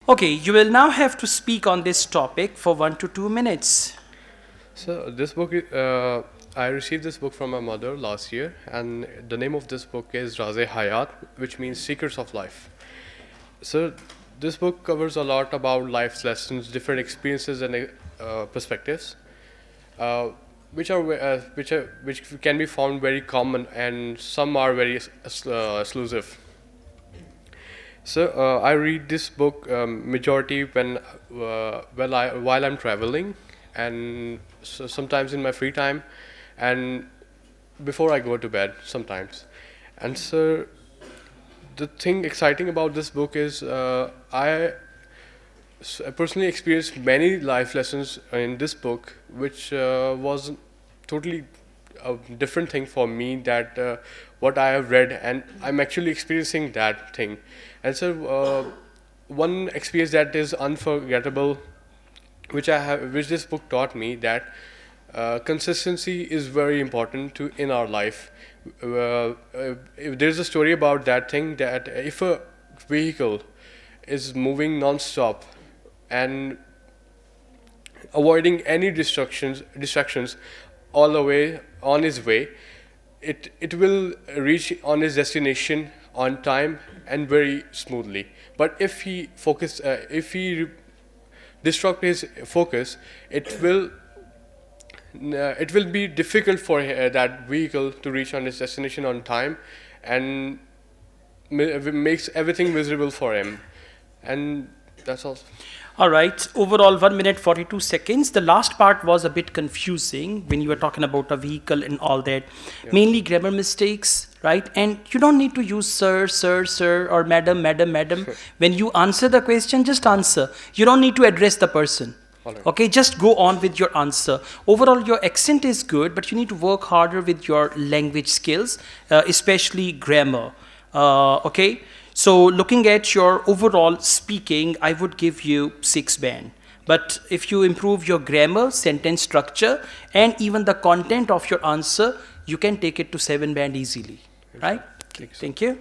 Okay, you will now have to speak on this topic for 1 to 2 minutes. So this book, I received this book from my mother last year, and the name of this book is Raze Hayat, which means Seekers of Life. So this book covers a lot about life's lessons, different experiences and perspectives, uh, which can be found very common, and some are very exclusive. So I read this book majority while I'm traveling, and so sometimes in my free time, and before I go to bed sometimes. And so the thing exciting about this book is I personally experienced many life lessons in this book, which was totally a different thing for me that what I have read, and I'm actually experiencing that thing. And so one experience that is unforgettable, which this book taught me, that consistency is very important in our life. There's a story about that thing, that if a vehicle is moving non-stop and avoiding any distractions all the way on his way, it will reach on his destination on time and very smoothly. But if he disrupt his focus, it will be difficult for that vehicle to reach on his destination on time, and makes everything miserable for him. And that's all. All right, overall 1 minute 42 seconds. The last part was a bit confusing when you were talking about a vehicle and all that. Yeah. Mainly grammar mistakes, right? And you don't need to use sir, sir, sir, or madam, madam, madam. When you answer the question, just answer. You don't need to address the person. All right. Okay, just go on with your answer. Overall, your accent is good, but you need to work harder with your language skills, especially grammar. Okay. So looking at your overall speaking, I would give you 6 band. But if you improve your grammar, sentence structure, and even the content of your answer, you can take it to 7 band easily. Right? Thanks. Thank you.